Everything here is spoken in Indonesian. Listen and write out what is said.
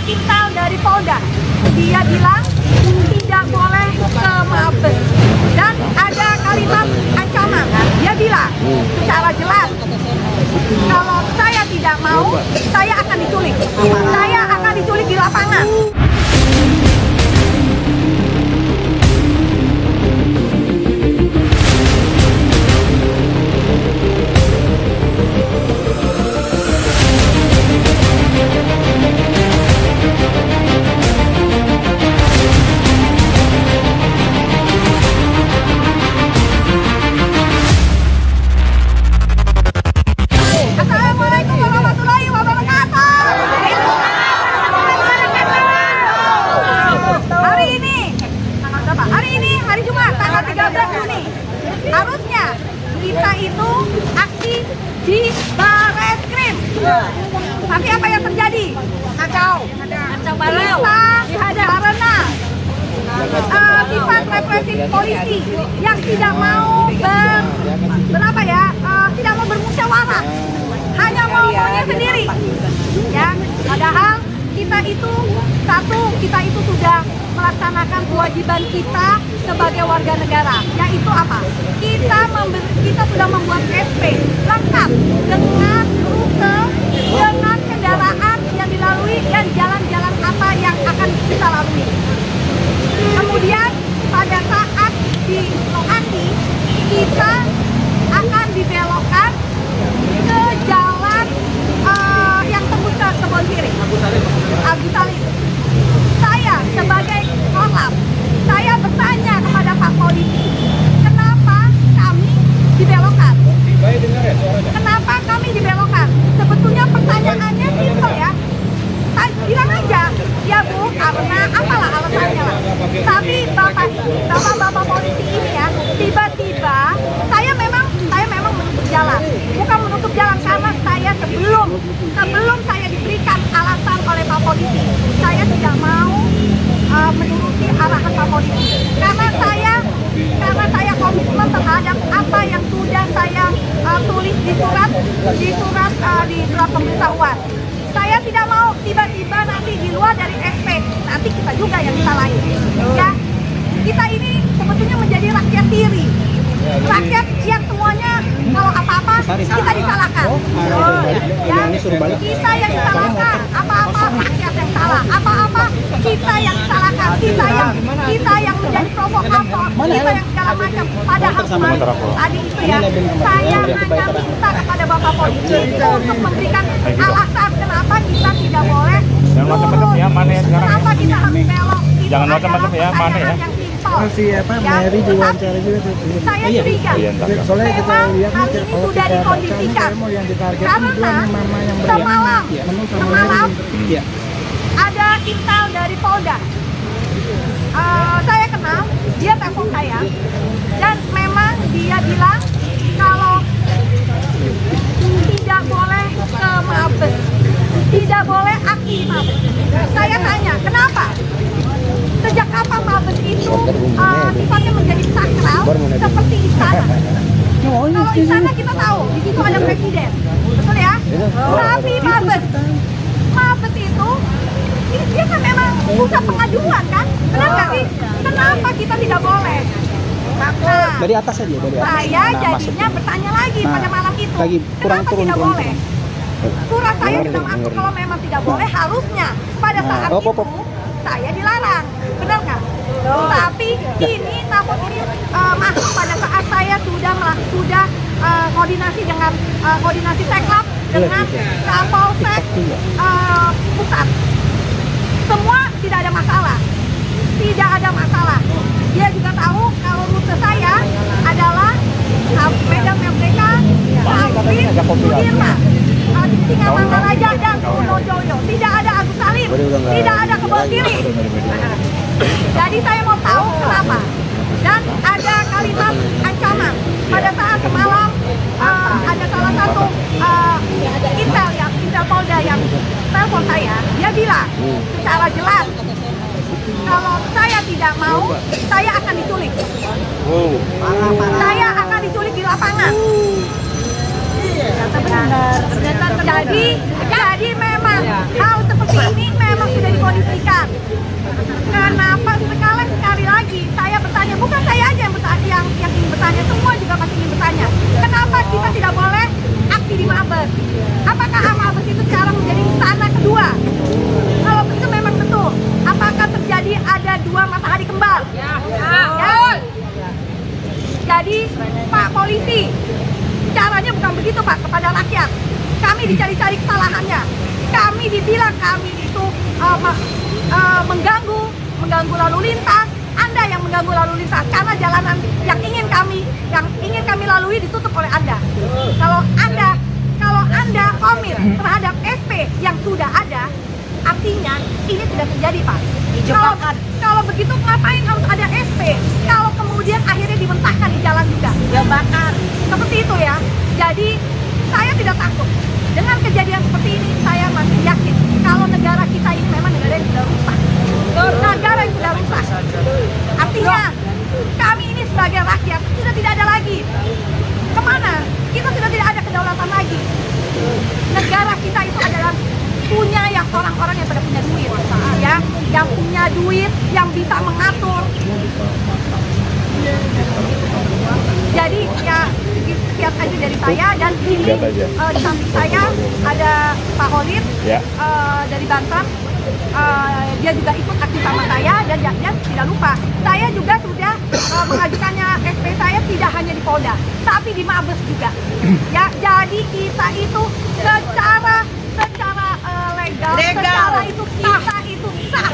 intel dari Polda. Dia bilang tidak boleh ke Mabes. Dan ada kalimat ancaman. Dia bilang secara jelas, kalau saya tidak mau, saya akan diculik. Saya akan diculik di lapangan. Assalamualaikum warahmatullahi wabarakatuh. Hari ini hari Jumat tanggal 13 Juni. Harusnya kita itu aksi di Bareskrim. Tapi apa yang terjadi? Kacau balau. Karena sifat represif polisi yang tidak mau tidak mau bermusyawarah, hanya maunya sendiri. Ya, padahal kita itu sudah melaksanakan kewajiban kita sebagai warga negara, yaitu apa? Kita sudah membuat SP lengkap dengan rute, dengan kendaraan yang dilalui dan jalan-jalan apa yang akan kita lalui. Kemudian pada saat di lokasi kita akan dibelokkan ke jalan yang tembus ke Kebon Sirih, Agus Salim. Saya sebagai korlap, saya bertanya kepada Pak Polisi, kenapa kami dibelokkan? Kenapa kami dibelokkan? Sebetulnya pertanyaannya simpel ya. Bilang aja, ya Bu, karena apalah alasannya lah. Tapi bapak polisi ini ya, tiba-tiba saya memang menutup jalan. Bukan menutup jalan karena saya sebelum saya diberikan alasan oleh Pak Polisi, saya tidak mau menuruti arahan Pak Polisi. Karena saya komitmen terhadap apa yang sudah saya tulis di surat pemberitahuan. Saya tidak mau tiba-tiba nanti di luar dari SP, nanti kita juga yang disalahin. Ya, kita ini sebetulnya menjadi rakyat tiri. Rakyat yang semuanya kalau apa-apa kita disalahkan. Ya, kita yang disalahkan. Apa-apa rakyat yang salah. Apa-apa kita yang disalahkan. Kita yang menjadi provokator. Kita yang segala macam. Padahal tadi itu ya, saya hanya minta kepada Bapak Polisi untuk memberikan alasan kenapa kita tidak boleh turun. Kenapa kita harus belok. Jangan macam-macam ya, mana ya? Masih Mary diwawancara juga. Saya curiga. Soalnya kita lihat hal ini sudah dikondisikan. Karena semalam ada intel dari Polda. Saya kenal, dia telepon saya dan memang dia bilang kalau tidak boleh ke Mabes, tidak boleh aksi Mabes. Saya tanya, kenapa? Sejak kapan Mabes itu sifatnya menjadi sakral seperti istana? Kalau istana kita tahu, di situ ada presiden, betul ya? Tapi Mabes itu, dia kan memang pusat pengaduan kan? Kenapa sih? Kenapa kita tidak boleh? Nah, dari atas aja, dari atas. Saya jadinya bertanya lagi pada malam itu, kenapa tidak boleh? Surat saya sudah masuk kalau memang tidak boleh, harusnya pada saat itu saya dilarang, benar nggak? Tapi ini tahun ini masuk pada saat saya sudah koordinasi dengan koordinasi Seklap dengan Kapolsek pusat. Semua tidak ada masalah. Dia juga tahu kalau rute saya adalah Medan Merdeka, Tamrin, Sudirman, Singamangaraja dan Wonojoyo. Tidak ada Agus Salim, tidak ada Kebon Sirih. Jadi saya mau tahu kenapa. Dan ada kalimat ancaman pada saat semalam ada salah satu intel Polda yang telepon saya. Dia bilang secara jelas, kalau saya tidak mau, saya akan diculik. Saya akan diculik di lapangan. Ternyata benar. Jadi memang hal seperti ini memang sudah diberikan. Kenapa sekali lagi saya bertanya, bukan saya aja yang ingin bertanya, semua juga pasti ingin bertanya. Kenapa kita tidak boleh aksi di Mabes? Apakah Mabes itu sekarang menjadi istana kedua? Kalau itu memang betul, apakah terjadi ada dua matahari kembar? Ya. Jadi Pak Polisi, caranya bukan begitu Pak kepada rakyat. Kami dicari-cari kesalahannya. Kami dibilang kami itu mengganggu lalu lintas. Anda yang mengganggu lalu lintas karena jalanan yang ingin kami lalui ditutup oleh Anda. Kalau Anda komit terhadap SP yang sudah ada, artinya ini tidak terjadi Pak. Kalau begitu ngapain harus ada SP? Kalau kemudian akhirnya dibentangkan di jalan juga. Bakar. Seperti itu ya. Jadi saya tidak takut. Dengan kejadian seperti ini saya masih yakin kalau negara kita ini memang negara yang sudah rusak. Negara yang sudah rusak. Artinya kami ini sebagai rakyat sudah tidak ada lagi. Kemana? Kita sudah tidak ada kedaulatan lagi. Negara kita itu adalah punya yang orang-orang yang pada punya duit, ya, yang punya duit, yang bisa mengatur. Jadi ya lihat aja dari saya, dan ini di samping saya ada Pak Holid ya. Dari Banten. Dia juga ikut aktif sama saya, dan dia tidak lupa. Saya juga sudah mengajukannya SP saya tidak hanya di Polda, tapi di Mabes juga. Ya, jadi kita itu secara legal, secara itu kita itu sah.